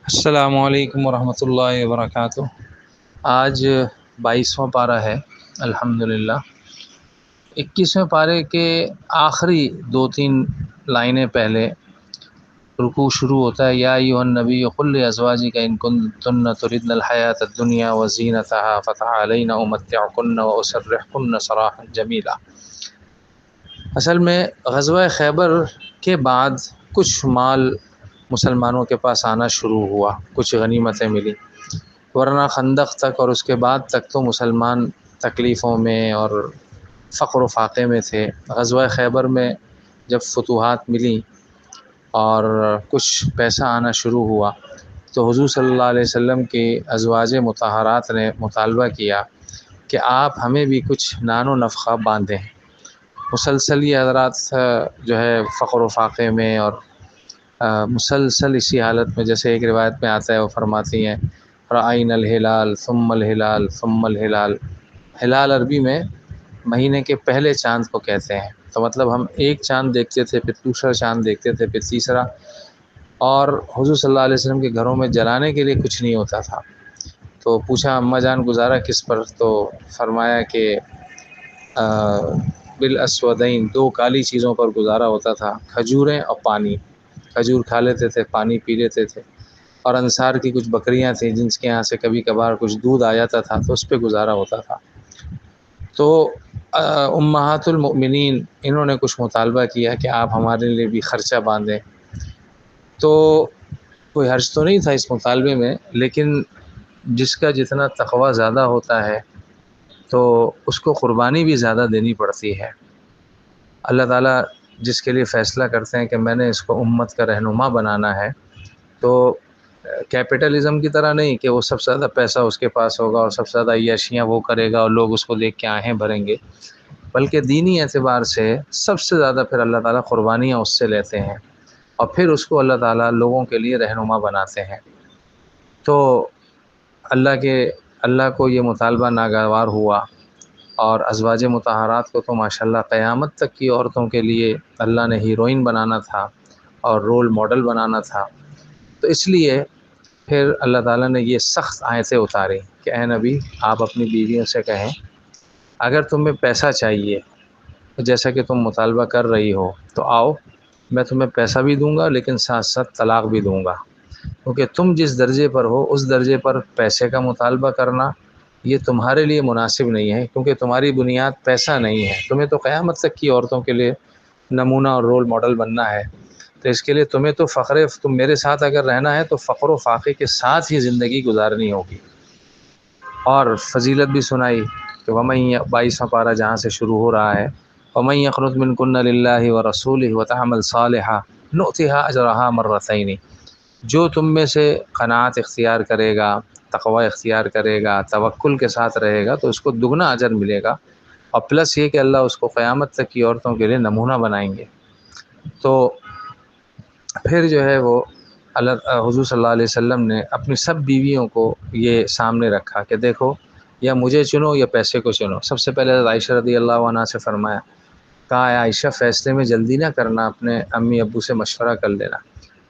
السلام علیکم ورحمۃ اللہ وبرکاتہ۔ آج 22واں پارہ ہے الحمدللہ۔ 21ویں پارے کے آخری 2-3 لائنیں پہلے رکوع شروع ہوتا ہے، یا ایھا النبی قل لازواجک ان کنتن تردن الحیاۃ الدنیا وزینتها فتعالین امتعکن واسرحکن سراحا جمیلا۔ اصل میں غزوہ خیبر کے بعد کچھ مال مسلمانوں کے پاس آنا شروع ہوا، کچھ غنیمتیں ملی، ورنہ خندق تک اور اس کے بعد تک تو مسلمان تکلیفوں میں اور فقر و فاقے میں تھے۔ غزوہ خیبر میں جب فتوحات ملی اور کچھ پیسہ آنا شروع ہوا تو حضور صلی اللہ علیہ وسلم کی ازواج مطہرات نے مطالبہ کیا کہ آپ ہمیں بھی کچھ نان و نفقہ باندھیں۔ مسلسل یہ حضرات جو ہے فقر و فاقے میں اور مسلسل اسی حالت میں، جیسے ایک روایت میں آتا ہے، وہ فرماتی ہیں رأینا الہلال ثم الہلال ثم الہلال۔ ہلال عربی میں مہینے کے پہلے چاند کو کہتے ہیں، تو مطلب ہم ایک چاند دیکھتے تھے، پھر دوسرا چاند دیکھتے تھے، پھر تیسرا، اور حضور صلی اللہ علیہ وسلم کے گھروں میں جلانے کے لیے کچھ نہیں ہوتا تھا۔ تو پوچھا اماں جان گزارا کس پر؟ تو فرمایا کہ بالاسودین، 2 کالی چیزوں پر گزارا ہوتا تھا، کھجوریں اور پانی۔ کھجور کھا لیتے تھے، پانی پی لیتے تھے، اور انصار کی کچھ بکریاں تھیں جن کے یہاں سے کبھی کبھار کچھ دودھ آ جاتا تھا تو اس پہ گزارا ہوتا تھا۔ تو امہات المؤمنین انہوں نے کچھ مطالبہ کیا کہ آپ ہمارے لیے بھی خرچہ باندھیں۔ تو کوئی حرج تو نہیں تھا اس مطالبے میں، لیکن جس کا جتنا تقویٰ زیادہ ہوتا ہے تو اس کو قربانی بھی زیادہ دینی پڑتی ہے۔ اللہ تعالیٰ جس کے لیے فیصلہ کرتے ہیں کہ میں نے اس کو امت کا رہنما بنانا ہے، تو کیپٹلزم کی طرح نہیں کہ وہ سب سے زیادہ پیسہ اس کے پاس ہوگا اور سب سے زیادہ عیاشیاں وہ کرے گا اور لوگ اس کو دیکھ کے آہیں بھریں گے، بلکہ دینی اعتبار سے سب سے زیادہ پھر اللہ تعالیٰ قربانیاں اس سے لیتے ہیں، اور پھر اس کو اللہ تعالیٰ لوگوں کے لیے رہنما بناتے ہیں۔ تو اللہ کو یہ مطالبہ ناگوار ہوا، اور ازواج مطہرات کو تو ماشاءاللہ قیامت تک کی عورتوں کے لیے اللہ نے ہیروئن بنانا تھا اور رول ماڈل بنانا تھا۔ تو اس لیے پھر اللہ تعالیٰ نے یہ سخت آیتیں اتاری کہ اے نبی آپ اپنی بیویوں سے کہیں اگر تمہیں پیسہ چاہیے جیسا کہ تم مطالبہ کر رہی ہو تو آؤ، میں تمہیں پیسہ بھی دوں گا لیکن ساتھ ساتھ طلاق بھی دوں گا، کیونکہ تم جس درجے پر ہو اس درجے پر پیسے کا مطالبہ کرنا یہ تمہارے لیے مناسب نہیں ہے، کیونکہ تمہاری بنیاد پیسہ نہیں ہے، تمہیں تو قیامت تک کی عورتوں کے لیے نمونہ اور رول ماڈل بننا ہے۔ تو اس کے لیے تم میرے ساتھ اگر رہنا ہے تو فقر و فاقے کے ساتھ ہی زندگی گزارنی ہوگی۔ اور فضیلت بھی سنائی کہ 22واں پارہ جہاں سے شروع ہو رہا ہے، وَمَن يَقْنُتْ مِنكُنَّ لِلَّهِ وَرَسُولِهِ وَتَعْمَلْ صَالِحًا نُؤْتِهَا أَجْرَهَا مَرَّتَيْنِ۔ جو تم میں سے قناعت اختیار کرے گا، تقوی اختیار کرے گا، توکل کے ساتھ رہے گا تو اس کو دگنا اجر ملے گا، اور پلس یہ کہ اللہ اس کو قیامت تک کی عورتوں کے لیے نمونہ بنائیں گے۔ تو پھر جو ہے وہ حضور صلی اللہ علیہ وسلم نے اپنی سب بیویوں کو یہ سامنے رکھا کہ دیکھو یا مجھے چنو یا پیسے کو چنو۔ سب سے پہلے عائشہ رضی اللہ عنہا سے فرمایا، کہا اے عائشہ فیصلے میں جلدی نہ کرنا، اپنے امی ابو سے مشورہ کر لینا۔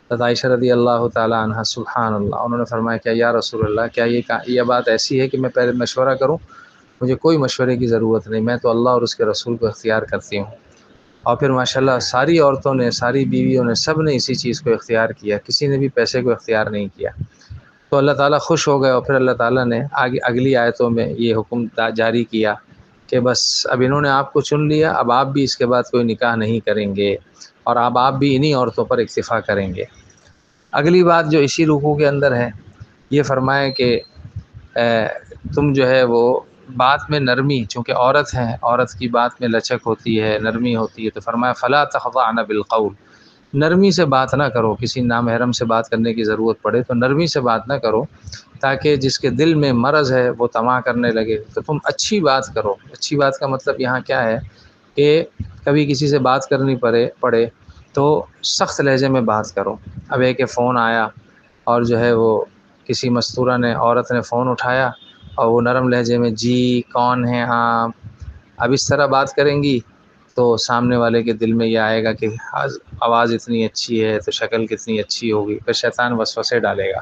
حضرت عائشہ رضی اللہ تعالی عنہا سبحان اللہ، انہوں نے فرمایا کہ یا رسول اللہ کیا یہ بات ایسی ہے کہ میں پہلے مشورہ کروں؟ مجھے کوئی مشورے کی ضرورت نہیں، میں تو اللہ اور اس کے رسول کو اختیار کرتی ہوں۔ اور پھر ماشاءاللہ ساری عورتوں نے، ساری بیویوں نے، سب نے اسی چیز کو اختیار کیا، کسی نے بھی پیسے کو اختیار نہیں کیا۔ تو اللہ تعالیٰ خوش ہو گئے، اور پھر اللہ تعالیٰ نے اگلی آیتوں میں یہ حکم جاری کیا کہ بس اب انہوں نے آپ کو چن لیا، اب آپ بھی اس کے بعد کوئی نکاح نہیں کریں گے، اور اب آپ بھی انہی عورتوں پر اکتفا کریں گے۔ اگلی بات جو اسی رکوع کے اندر ہے، یہ فرمائے کہ تم جو ہے وہ بات میں نرمی، چونکہ عورت ہے، عورت کی بات میں لچک ہوتی ہے، نرمی ہوتی ہے، تو فرمایا فلا تخضعن بالقول، نرمی سے بات نہ کرو، کسی نامحرم سے بات کرنے کی ضرورت پڑے تو نرمی سے بات نہ کرو، تاکہ جس کے دل میں مرض ہے وہ طمع کرنے لگے۔ تو تم اچھی بات کرو۔ اچھی بات کا مطلب یہاں کیا ہے کہ کبھی کسی سے بات کرنی پڑے تو سخت لہجے میں بات کرو۔ اب ایک فون آیا اور جو ہے وہ کسی مستورہ نے، عورت نے فون اٹھایا اور وہ نرم لہجے میں جی کون ہیں آپ، اب اس طرح بات کریں گی تو سامنے والے کے دل میں یہ آئے گا کہ آواز اتنی اچھی ہے تو شکل کتنی اچھی ہوگی، پھر شیطان وسوسے ڈالے گا۔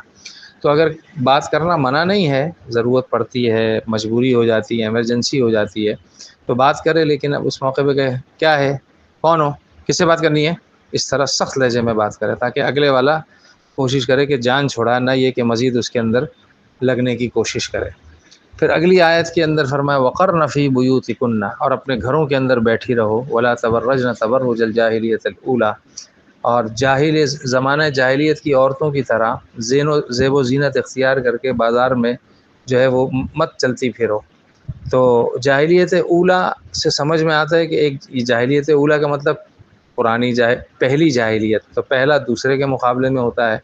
تو اگر بات کرنا منع نہیں ہے، ضرورت پڑتی ہے، مجبوری ہو جاتی ہے، ایمرجنسی ہو جاتی ہے تو بات کرے، لیکن اب اس موقع پہ کہ کیا ہے، کون ہو، کس سے بات کرنی ہے، اس طرح سخت لہجے میں بات کرے تاکہ اگلے والا کوشش کرے کہ جان چھوڑا، نہ یہ کہ مزید اس کے اندر لگنے کی کوشش کرے۔ پھر اگلی آیت کے اندر فرمایا وَقَرْنَ فِي بُيُوتِكُنَّ، اور اپنے گھروں کے اندر بیٹھی رہو، وَلَا تَبَرَّجْنَ تَبَرُّجَ الْجَاهِلِيَّةِ الْأُولَى، اور زمانہ جاہلیت کی عورتوں کی طرح زیب و زینت اختیار کر کے بازار میں جو ہے وہ مت چلتی پھرو۔ تو جاہلیت اولا سے سمجھ میں آتا ہے کہ ایک جاہلیت اولا کا مطلب پرانی پہلی جاہلیت، تو پہلا دوسرے کے مقابلے میں ہوتا ہے۔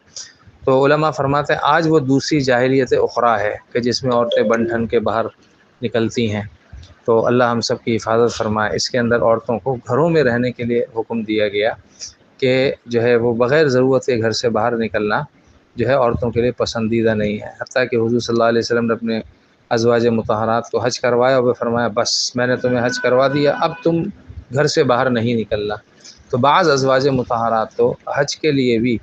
تو علماء فرماتے ہیں آج وہ دوسری جاہلیت اخری ہے کہ جس میں عورتیں بن ٹھن کے باہر نکلتی ہیں۔ تو اللہ ہم سب کی حفاظت فرمائے۔ اس کے اندر عورتوں کو گھروں میں رہنے کے لیے حکم دیا گیا کہ جو ہے وہ بغیر ضرورت کے گھر سے باہر نکلنا جو ہے عورتوں کے لیے پسندیدہ نہیں ہے۔ حتیٰ کہ حضور صلی اللہ علیہ وسلم نے اپنے ازواج مطہرات کو حج کروایا اور فرمایا بس میں نے تمہیں حج کروا دیا، اب تم گھر سے باہر نہیں نکلنا۔ تو بعض ازواج مطہرات تو حج کے لیے بھی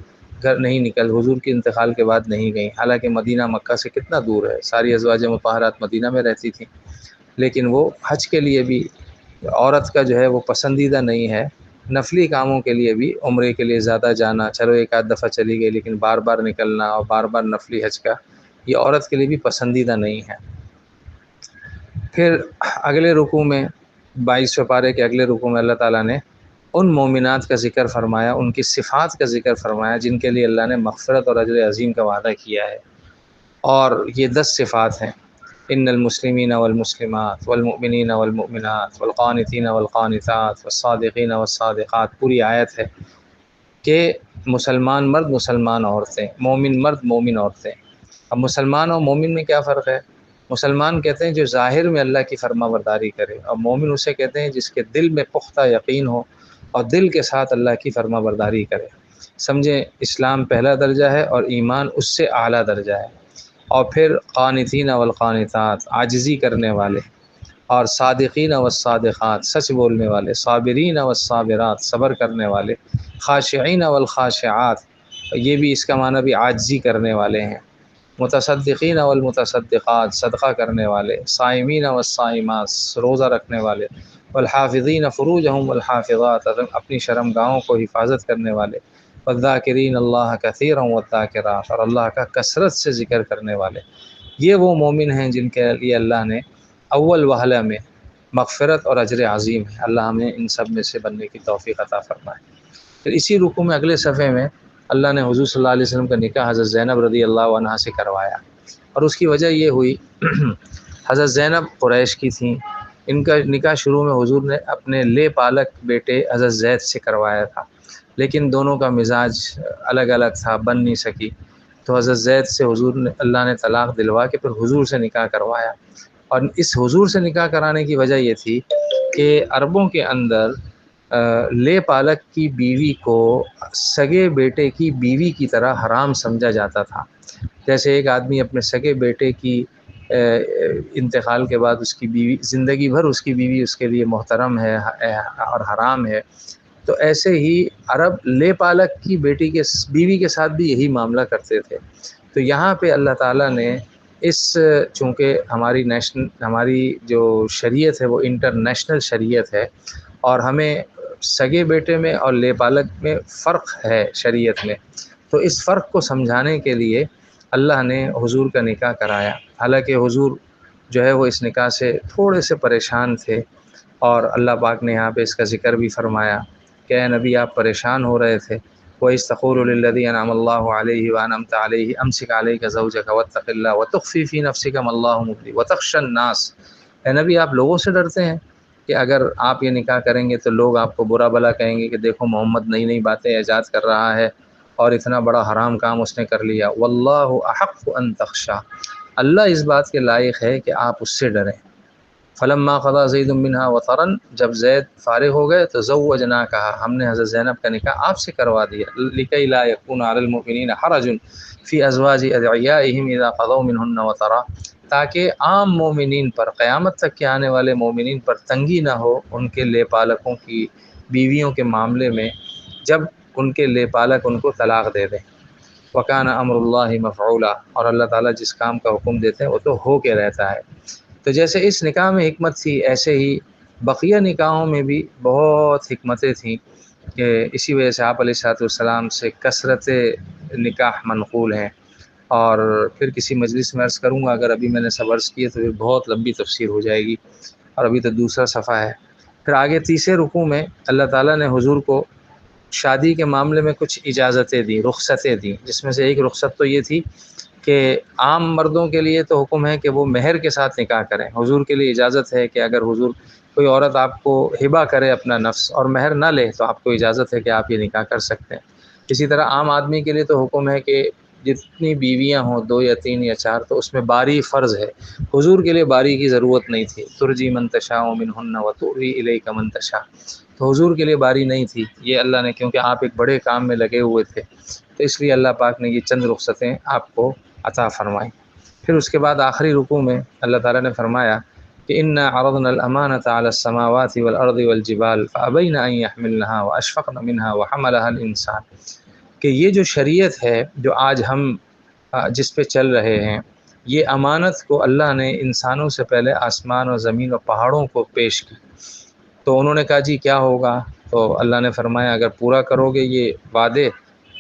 گھر نہیں نکل، حضور کے انتقال کے بعد نہیں گئیں، حالانکہ مدینہ مکہ سے کتنا دور ہے، ساری ازواج مطہرات مدینہ میں رہتی تھیں، لیکن وہ حج کے لیے بھی عورت کا جو ہے وہ پسندیدہ نہیں ہے۔ نفلی کاموں کے لیے بھی، عمرے کے لیے زیادہ جانا، چلو ایک آدھ دفعہ چلی گئی، لیکن بار بار نکلنا اور بار بار نفلی حج کا، یہ عورت کے لیے بھی پسندیدہ نہیں ہے۔ پھر اگلے رکوع میں 22 پارے کے اگلے رکوع میں اللہ تعالیٰ نے ان مومنات کا ذکر فرمایا، ان کی صفات کا ذکر فرمایا جن کے لیے اللہ نے مغفرت اور اجر عظیم کا وعدہ کیا ہے، اور یہ 10 صفات ہیں۔ ان المسلمین والمسلمات والمؤمنین والمؤمنات والقانتین والقانتات والصادقین والصادقات، پوری آیت ہے کہ مسلمان مرد مسلمان عورتیں، مومن مرد مومن عورتیں۔ اب مسلمان اور مومن میں کیا فرق ہے؟ مسلمان کہتے ہیں جو ظاہر میں اللہ کی فرما برداری کرے، اور مومن اسے کہتے ہیں جس کے دل میں پختہ یقین ہو اور دل کے ساتھ اللہ کی فرما برداری کرے۔ سمجھیں اسلام پہلا درجہ ہے اور ایمان اس سے اعلیٰ درجہ ہے۔ اور پھر قانتین والقانتات، عاجزی کرنے والے، اور صادقین والصادقات، سچ بولنے والے، صابرین والصابرات، صبر کرنے والے، خاشعین والخاشعات، یہ بھی اس کا معنی بھی عاجزی کرنے والے ہیں، متصدقین والمتصدقات، صدقہ کرنے والے، صائمین والصائمات، روزہ رکھنے والے، والحافظین فروجہم والحافظات، اپنی شرمگاہوں کو حفاظت کرنے والے، والذاکرین اللہ کثیرا والذاکرات، اور اللہ کا کثرت سے ذکر کرنے والے۔ یہ وہ مومن ہیں جن کے لیے اللہ نے اول وہلہ میں مغفرت اور اجر عظیم ہے۔ اللہ ہمیں ان سب میں سے بننے کی توفیق عطا فرمائے۔ پھر اسی رکوع میں اگلے صفحے میں اللہ نے حضور صلی اللہ علیہ وسلم کا نکاح حضرت زینب رضی اللہ عنہا سے کروایا، اور اس کی وجہ یہ ہوئی حضرت زینب قریش کی تھیں، ان کا نکاح شروع میں حضور نے اپنے لے پالک بیٹے حضرت زید سے کروایا تھا، لیکن دونوں کا مزاج الگ الگ تھا، بن نہیں سکی، تو حضرت زید سے حضور نے اللہ نے طلاق دلوا کے پھر حضور سے نکاح کروایا۔ اور اس حضور سے نکاح کرانے کی وجہ یہ تھی کہ عربوں کے اندر لے پالک کی بیوی کو سگے بیٹے کی بیوی کی طرح حرام سمجھا جاتا تھا۔ جیسے ایک آدمی اپنے سگے بیٹے کی انتقال کے بعد اس کی بیوی زندگی بھر اس کی بیوی اس کے لیے محترم ہے اور حرام ہے، تو ایسے ہی عرب لے پالک کی بیوی کے ساتھ بھی یہی معاملہ کرتے تھے۔ تو یہاں پہ اللہ تعالیٰ نے چونکہ ہماری جو شریعت ہے وہ انٹرنیشنل شریعت ہے، اور ہمیں سگے بیٹے میں اور لے پالک میں فرق ہے شریعت میں، تو اس فرق کو سمجھانے کے لیے اللہ نے حضور کا نکاح کرایا۔ حالانکہ حضور جو ہے وہ اس نکاح سے تھوڑے سے پریشان تھے، اور اللہ پاک نے یہاں پہ اس کا ذکر بھی فرمایا کہ اے نبی آپ پریشان ہو رہے تھے، وَإِذْ تَقُولُ لِلَّذِي أَنْعَمَ اللَّهُ عَلَيْهِ وَأَنْعَمْتَ عَلَيْهِ أَمْسِكْ عَلَيْكَ زَوْجَكَ وَاتَّقِ اللَّهَ وَتُخْفِي فِي نَفْسِكَ مَا اللَّهُ مُبْدِيهِ وَتَخْشَى النَّاسَ۔ اے نبی آپ لوگوں سے ڈرتے ہیں کہ اگر آپ یہ نکاح کریں گے تو لوگ آپ کو برا بھلا کہیں گے کہ دیکھو محمد نئی نئی باتیں ایجاد کر رہا ہے اور اتنا بڑا حرام کام اس نے کر لیا۔ وَاللَّهُ أَحَقُّ أَن تَخْشَىٰ، اللہ اس بات کے لائق ہے کہ آپ اس سے ڈریں۔ فلما قضا زید منها وطرا، جب زید فارغ ہو گئے تو زوجنا کہا، ہم نے حضرت زینب کا نکاح آپ سے کروا دیا، لکی لا یکون علی المؤمنین حرج فی ازواج ادعیائهم اذا قضوا منهن وطرا، تاکہ عام مومنین پر، قیامت تک کے آنے والے مومنین پر تنگی نہ ہو ان کے لے پالکوں کی بیویوں کے معاملے میں جب ان کے لے پالک ان کو طلاق دے دیں۔ وکان امر اللہ مفعولا، اور اللہ تعالیٰ جس کام کا حکم دیتے ہیں وہ تو ہو کے رہتا ہے۔ تو جیسے اس نکاح میں حکمت تھی، ایسے ہی بقیہ نکاحوں میں بھی بہت حکمتیں تھیں، کہ اسی وجہ سے آپ علیہ الصلوۃ والسلام سے کثرت نکاح منقول ہیں۔ اور پھر کسی مجلس میں عرض کروں گا، اگر ابھی میں نے سب عرض کیے تو پھر بہت لمبی تفسیر ہو جائے گی، اور ابھی تو دوسرا صفحہ ہے۔ پھر آگے تیسرے رکوع میں اللہ تعالیٰ نے حضور کو شادی کے معاملے میں کچھ اجازتیں دیں، رخصتیں دیں، جس میں سے ایک رخصت تو یہ تھی کہ عام مردوں کے لیے تو حکم ہے کہ وہ مہر کے ساتھ نکاح کریں، حضور کے لیے اجازت ہے کہ اگر حضور کوئی عورت آپ کو ہبہ کرے اپنا نفس اور مہر نہ لے تو آپ کو اجازت ہے کہ آپ یہ نکاح کر سکتے ہیں۔ اسی طرح عام آدمی کے لیے تو حکم ہے کہ جتنی بیویاں ہوں، 2 یا 3 یا 4، تو اس میں باری فرض ہے۔ حضور کے لیے باری کی ضرورت نہیں تھی، ترجی من تشاء منہن وتؤوی الیک من تشاء، تو حضور کے لیے باری نہیں تھی۔ یہ اللہ نے، کیونکہ آپ ایک بڑے کام میں لگے ہوئے تھے، تو اس لیے اللہ پاک نے یہ چند رخصتیں آپ کو عطا فرمائیں۔ پھر اس کے بعد آخری رکوع میں اللہ تعالیٰ نے فرمایا کہ انا عرضنا الامانۃ علی السماوات والارض والجبال فابین ان یحملنها واشفقن منها وحملها الانسان، کہ یہ جو شریعت ہے جو آج ہم جس پہ چل رہے ہیں، یہ امانت کو اللہ نے انسانوں سے پہلے آسمان و زمین و پہاڑوں کو پیش کی۔ تو انہوں نے کہا جی کیا ہوگا؟ تو اللہ نے فرمایا اگر پورا کرو گے یہ وعدے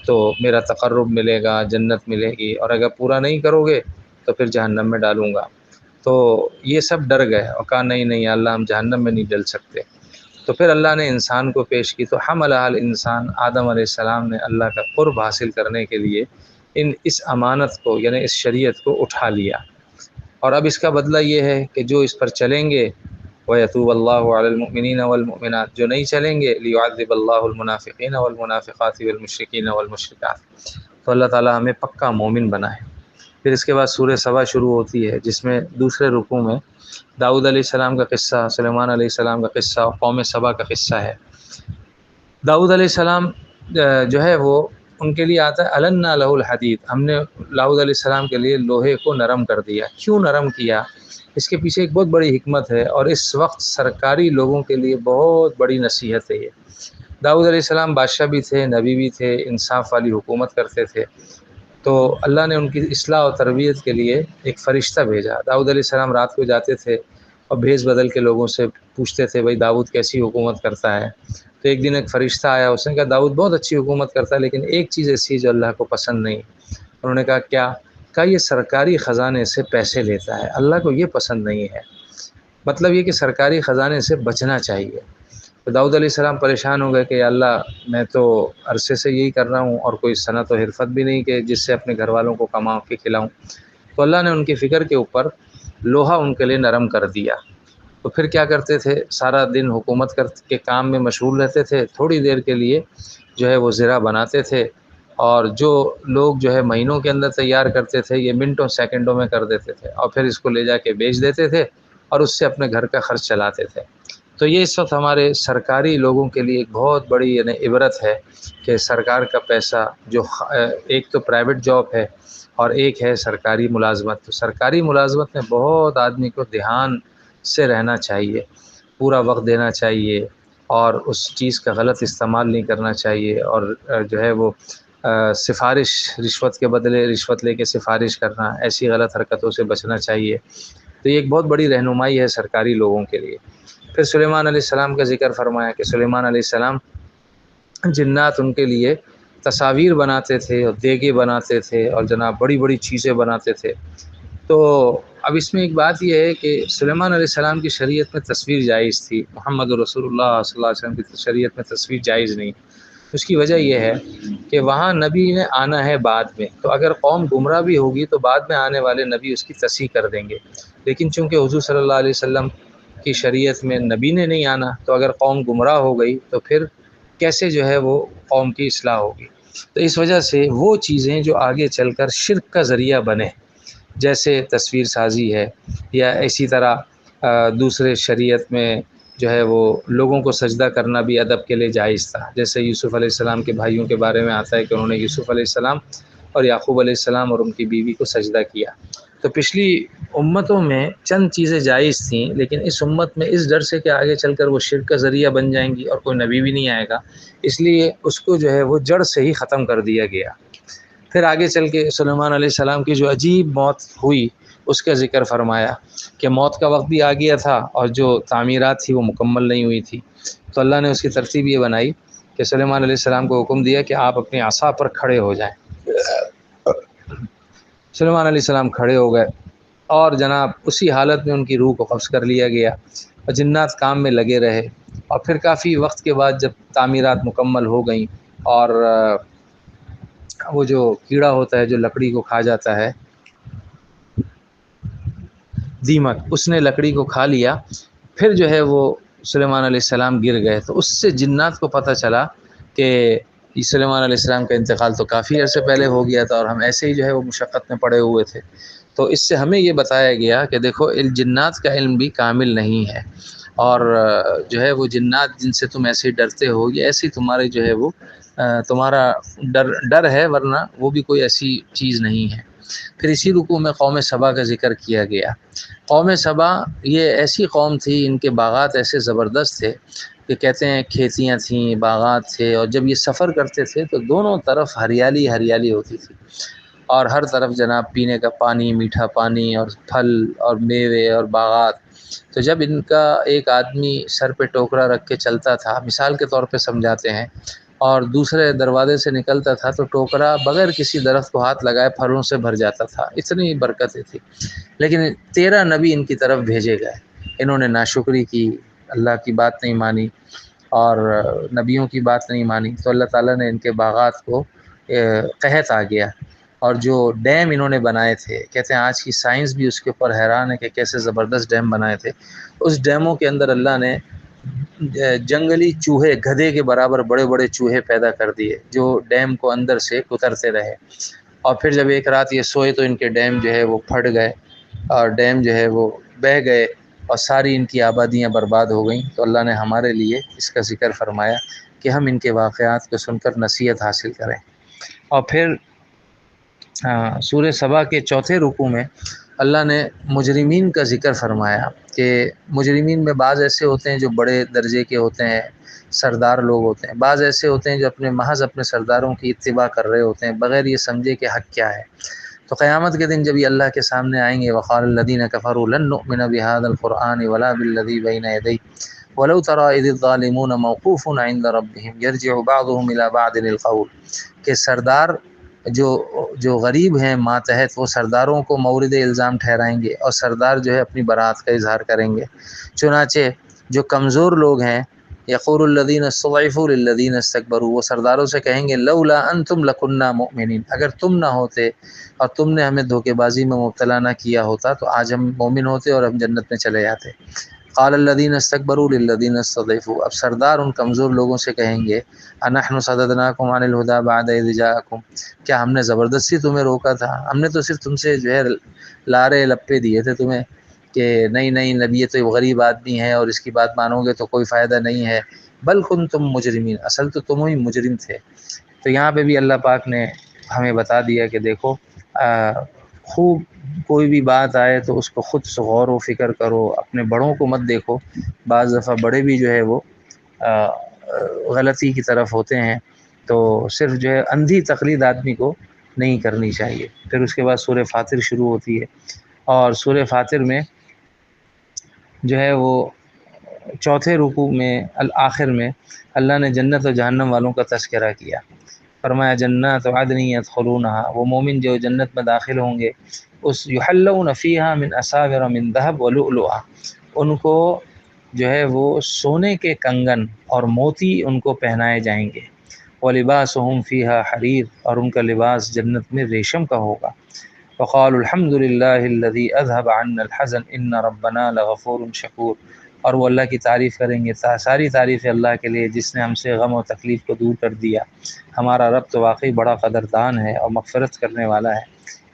تو میرا تقرب ملے گا، جنت ملے گی، اور اگر پورا نہیں کرو گے تو پھر جہنم میں ڈالوں گا۔ تو یہ سب ڈر گئے اور کہا نہیں نہیں اللہ، ہم جہنم میں نہیں ڈل سکتے۔ تو پھر اللہ نے انسان کو پیش کی، تو حملہ الانسان، آدم علیہ السلام نے اللہ کا قرب حاصل کرنے کے لیے اس امانت کو، یعنی اس شریعت کو اٹھا لیا۔ اور اب اس کا بدلہ یہ ہے کہ جو اس پر چلیں گے وَيَتُوبَ اللَّهُ عَلَى الْمُؤْمِنِينَ وَالْمُؤْمِنَاتِ، جو نہیں چلیں گے لِيُعَذِّبَ اللَّهُ الْمُنَافِقِينَ وَالْمُنَافِقَاتِ وَالْمُشْرِكِينَ وَالْمُشْرِكَاتِ، تو اللہ تعالیٰ ہمیں پکا مومن بنائے۔ پھر اس کے بعد سورہ سبا شروع ہوتی ہے، جس میں دوسرے رکوع میں داؤد علیہ السلام کا قصہ، سلیمان علیہ السلام کا قصہ اور قوم سبا کا قصہ ہے۔ داؤد علیہ السلام جو ہے وہ ان کے لیے آتا ہے النا لہ الحدید، ہم نے داؤد علیہ السلام کے لیے لوہے کو نرم کر دیا۔ کیوں نرم کیا؟ اس کے پیچھے ایک بہت بڑی حکمت ہے، اور اس وقت سرکاری لوگوں کے لیے بہت بڑی نصیحت ہے یہ۔ داؤد علیہ السلام بادشاہ بھی تھے، نبی بھی تھے، انصاف والی حکومت کرتے تھے، تو اللہ نے ان کی اصلاح و تربیت کے لیے ایک فرشتہ بھیجا۔ داؤد علیہ السلام رات کو جاتے تھے اور بھیس بدل کے لوگوں سے پوچھتے تھے بھائی داؤد کیسی حکومت کرتا ہے؟ تو ایک دن ایک فرشتہ آیا، اس نے کہا داؤد بہت اچھی حکومت کرتا ہے، لیکن ایک چیز ایسی ہے جو اللہ کو پسند نہیں۔ انہوں نے کہا کیا؟ کہا یہ سرکاری خزانے سے پیسے لیتا ہے، اللہ کو یہ پسند نہیں ہے۔ مطلب یہ کہ سرکاری خزانے سے بچنا چاہیے۔ تو داؤد علیہ السلام پریشان ہو گئے کہ یا اللہ، میں تو عرصے سے یہی کر رہا ہوں اور کوئی صنعت و حرفت بھی نہیں کہ جس سے اپنے گھر والوں کو کما کے کھلاؤں۔ تو اللہ نے ان کی فکر کے اوپر لوہا ان کے لیے نرم کر دیا۔ تو پھر کیا کرتے تھے؟ سارا دن حکومت کے کام میں مشغول رہتے تھے، تھوڑی دیر کے لیے جو ہے وہ زرہ بناتے تھے، اور جو لوگ جو ہے مہینوں کے اندر تیار کرتے تھے یہ منٹوں سیکنڈوں میں کر دیتے تھے، اور پھر اس کو لے جا کے بیچ دیتے تھے اور اس سے اپنے گھر کا خرچ چلاتے تھے۔ تو یہ اس وقت ہمارے سرکاری لوگوں کے لیے ایک بہت بڑی یعنی عبرت ہے کہ سرکار کا پیسہ جو ایک تو پرائیویٹ جاب ہے اور ایک ہے سرکاری ملازمت۔ تو سرکاری ملازمت میں بہت آدمی کو دھیان سے رہنا چاہیے، پورا وقت دینا چاہیے، اور اس چیز کا غلط استعمال نہیں کرنا چاہیے، اور جو ہے وہ سفارش، رشوت کے بدلے رشوت لے کے سفارش کرنا، ایسی غلط حرکتوں سے بچنا چاہیے۔ تو یہ ایک بہت بڑی رہنمائی ہے سرکاری لوگوں کے لیے۔ پھر سلیمان علیہ السلام کا ذکر فرمایا کہ سلیمان علیہ السلام جنات ان کے لیے تصاویر بناتے تھے اور دیگیں بناتے تھے اور جناب بڑی بڑی چیزیں بناتے تھے۔ تو اب اس میں ایک بات یہ ہے کہ سلیمان علیہ السلام کی شریعت میں تصویر جائز تھی، محمد رسول اللہ صلی اللہ علیہ وسلم کی شریعت میں تصویر جائز نہیں۔ اس کی وجہ یہ ہے کہ وہاں نبی نے آنا ہے بعد میں، تو اگر قوم گمراہ بھی ہوگی تو بعد میں آنے والے نبی اس کی تصحیح کر دیں گے، لیکن چونکہ حضور صلی اللہ علیہ وسلم کی شریعت میں نبی نے نہیں آنا، تو اگر قوم گمراہ ہو گئی تو پھر کیسے جو ہے وہ قوم کی اصلاح ہوگی؟ تو اس وجہ سے وہ چیزیں جو آگے چل کر شرک کا ذریعہ بنے، جیسے تصویر سازی ہے، یا اسی طرح دوسرے شریعت میں جو ہے وہ لوگوں کو سجدہ کرنا بھی ادب کے لیے جائز تھا، جیسے یوسف علیہ السلام کے بھائیوں کے بارے میں آتا ہے کہ انہوں نے یوسف علیہ السلام اور یعقوب علیہ السلام اور ان کی بیوی کو سجدہ کیا۔ تو پچھلی امتوں میں چند چیزیں جائز تھیں، لیکن اس امت میں اس ڈر سے کہ آگے چل کر وہ شرک کا ذریعہ بن جائیں گی اور کوئی نبی بھی نہیں آئے گا، اس لیے اس کو جو ہے وہ جڑ سے ہی ختم کر دیا گیا۔ پھر آگے چل کے سلیمان علیہ السلام کی جو عجیب موت ہوئی اس کا ذکر فرمایا کہ موت کا وقت بھی آ گیا تھا اور جو تعمیرات تھی وہ مکمل نہیں ہوئی تھی، تو اللہ نے اس کی ترتیب یہ بنائی کہ سلیمان علیہ السلام کو حکم دیا کہ آپ اپنی عصا پر کھڑے ہو جائیں۔ سلیمان علیہ السلام کھڑے ہو گئے اور جناب اسی حالت میں ان کی روح کو قبض کر لیا گیا اور جنات کام میں لگے رہے، اور پھر کافی وقت کے بعد جب تعمیرات مکمل ہو گئیں اور وہ جو کیڑا ہوتا ہے جو لکڑی کو کھا جاتا ہے، دیمک، اس نے لکڑی کو کھا لیا، پھر جو ہے وہ سلیمان علیہ السلام گر گئے، تو اس سے جنات کو پتہ چلا کہ سلیمان علیہ السلام کا انتقال تو کافی عرصے پہلے ہو گیا تھا اور ہم ایسے ہی جو ہے وہ مشقت میں پڑے ہوئے تھے۔ تو اس سے ہمیں یہ بتایا گیا کہ دیکھو جنات کا علم بھی کامل نہیں ہے، اور جو ہے وہ جنات جن سے تم ایسے ڈرتے ہو یہ ایسی تمہارے جو ہے وہ تمہارا ڈر ہے، ورنہ وہ بھی کوئی ایسی چیز نہیں ہے۔ پھر اسی رکوع میں قوم سبا کا ذکر کیا گیا۔ قوم سبا یہ ایسی قوم تھی، ان کے باغات ایسے زبردست تھے کہ کہتے ہیں کھیتیاں تھیں، باغات تھے، اور جب یہ سفر کرتے تھے تو دونوں طرف ہریالی ہریالی ہوتی تھی، اور ہر طرف جناب پینے کا پانی، میٹھا پانی اور پھل اور میوے اور باغات۔ تو جب ان کا ایک آدمی سر پہ ٹوکرا رکھ کے چلتا تھا، مثال کے طور پہ سمجھاتے ہیں، اور دوسرے دروازے سے نکلتا تھا تو ٹوکرا بغیر کسی درخت کو ہاتھ لگائے پھلوں سے بھر جاتا تھا، اتنی برکتیں تھی۔ لیکن 13 نبی ان کی طرف بھیجے گئے، انہوں نے ناشکری کی، اللہ کی بات نہیں مانی اور نبیوں کی بات نہیں مانی، تو اللہ تعالیٰ نے ان کے باغات کو قحط آ گیا، اور جو ڈیم انہوں نے بنائے تھے، کہتے ہیں آج کی سائنس بھی اس کے اوپر حیران ہے کہ کیسے زبردست ڈیم بنائے تھے، اس ڈیموں کے اندر اللہ نے جنگلی چوہے، گدھے کے برابر بڑے بڑے چوہے پیدا کر دیے جو ڈیم کو اندر سے کترتے رہے، اور پھر جب ایک رات یہ سوئے تو ان کے ڈیم جو ہے وہ پھٹ گئے اور ڈیم جو ہے وہ بہہ گئے اور ساری ان کی آبادیاں برباد ہو گئیں۔ تو اللہ نے ہمارے لیے اس کا ذکر فرمایا کہ ہم ان کے واقعات کو سن کر نصیحت حاصل کریں۔ اور پھر سورہ سبا کے چوتھے رکوع میں اللہ نے مجرمین کا ذکر فرمایا کہ مجرمین میں بعض ایسے ہوتے ہیں جو بڑے درجے کے ہوتے ہیں، سردار لوگ ہوتے ہیں، بعض ایسے ہوتے ہیں جو محض اپنے سرداروں کی اتباع کر رہے ہوتے ہیں بغیر یہ سمجھے کہ حق کیا ہے۔ تو قیامت کے دن جب یہ اللہ کے سامنے آئیں گے، وقال الذین کفروا لن نؤمن بهذا القرآن ولا بالذی بین یدیہ ولو تری اذ الظالمون موقوفون عند ربهم یرجع بعضهم الى بعض القول، کہ سردار جو غریب ہیں ماتحت، وہ سرداروں کو مورد الزام ٹھہرائیں گے اور سردار جو ہے اپنی برات کا اظہار کریں گے۔ چنانچہ جو کمزور لوگ ہیں، یقول الذین استضعفوا للذین استکبروا، وہ سرداروں سے کہیں گے لولا انتم لکنا مؤمنین، اگر تم نہ ہوتے اور تم نے ہمیں دھوکے بازی میں مبتلا نہ کیا ہوتا تو آج ہم مومن ہوتے اور ہم جنت میں چلے جاتے۔ قال الذین استکبروا للذین استضعفوا، اب سردار ان کمزور لوگوں سے کہیں گے انحن صددناکم عن الہدی بعد اذ جاءکم، کیا ہم نے زبردستی تمہیں روکا تھا؟ ہم نے تو صرف تم سے جو ہے لارے لپے دیے تھے تمہیں کہ نہیں نہیں نبی تو غریب آدمی ہے اور اس کی بات مانو گے تو کوئی فائدہ نہیں ہے، بل کنتم مجرمین، اصل تو تم ہی مجرم تھے۔ تو یہاں پہ بھی اللہ پاک نے ہمیں بتا دیا کہ دیکھو خوب کوئی بھی بات آئے تو اس کو خود غور و فکر کرو، اپنے بڑوں کو مت دیکھو، بعض دفعہ بڑے بھی جو ہے وہ غلطی کی طرف ہوتے ہیں، تو صرف جو ہے اندھی تقلید آدمی کو نہیں کرنی چاہیے۔ پھر اس کے بعد سورہ فاطر شروع ہوتی ہے، اور سورہ فاطر میں جو ہے وہ چوتھے رکوع میں آخر میں اللہ نے جنت و جہنم والوں کا تذکرہ کیا، فرمایا جنات عدن یدخلونہا، وہ مومن جو جنت میں داخل ہوں گے، اس یحلون فیہا من اساور من ذہب ولؤلؤا، ان کو جو ہے وہ سونے کے کنگن اور موتی ان کو پہنائے جائیں گے، ولباسہم فیہا حریر، اور ان کا لباس جنت میں ریشم کا ہوگا، وقالوا الحمد للہ الذی اذهب عنا الحزن ان ربنا لغفور شکور، اور وہ اللہ کی تعریف کریں گے، ساری تعریف ہے اللہ کے لیے جس نے ہم سے غم و تکلیف کو دور کر دیا، ہمارا رب تو واقعی بڑا قدردان ہے اور مغفرت کرنے والا ہے۔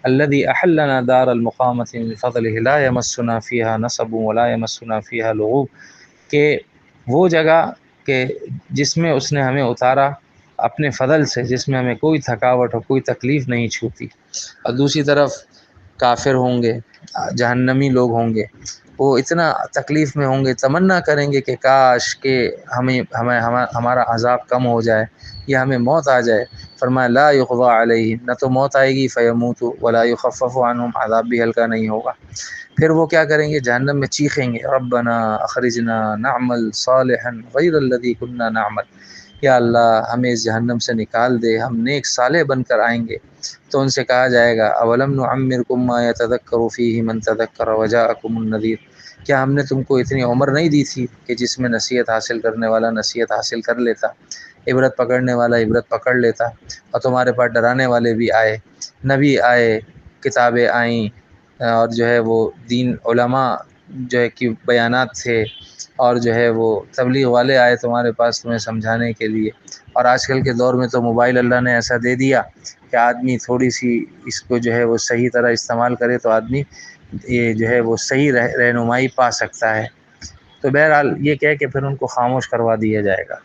الذي احلنا دار المقامۃ بفضلہ لا یمسنا فیہا نصب ولا یمسنا فیہا لغوب، کہ وہ جگہ کہ جس میں اس نے ہمیں اتارا اپنے فضل سے، جس میں ہمیں کوئی تھکاوٹ اور کوئی تکلیف نہیں چھوتی۔ اور دوسری طرف کافر ہوں گے، جہنمی لوگ ہوں گے، وہ اتنا تکلیف میں ہوں گے، تمنا کریں گے کہ کاش کہ ہمارا عذاب کم ہو جائے یا ہمیں موت آ جائے۔ فرمایا لا یقضی علیہ، نہ تو موت آئے گی فیموتوا ولا یخفف عنہم، عذاب بھی ہلکا نہیں ہوگا۔ پھر وہ کیا کریں گے؟ جہنم میں چیخیں گے ربنا اخرجنا نعمل صالحا غیر الذی کنا نعمل، یا اللہ ہمیں اس جہنم سے نکال دے، ہم نیک صالح بن کر آئیں گے۔ تو ان سے کہا جائے گا اولم نعمرکم ما یتذکر فیہ من تذکر وجاءکم النذیر، کیا ہم نے تم کو اتنی عمر نہیں دی تھی کہ جس میں نصیحت حاصل کرنے والا نصیحت حاصل کر لیتا، عبرت پکڑنے والا عبرت پکڑ لیتا، اور تمہارے پاس ڈرانے والے بھی آئے، نبی آئے، کتابیں آئیں، اور جو ہے وہ دین علماء جو ہے کہ بیانات تھے، اور جو ہے وہ تبلیغ والے آئے تمہارے پاس تمہیں سمجھانے کے لیے۔ اور آج کل کے دور میں تو موبائل اللہ نے ایسا دے دیا کہ آدمی تھوڑی سی اس کو جو ہے وہ صحیح طرح استعمال کرے تو آدمی یہ جو ہے وہ صحیح رہنمائی پا سکتا ہے۔ تو بہرحال یہ کہہ کہ پھر ان کو خاموش کروا دیا جائے گا۔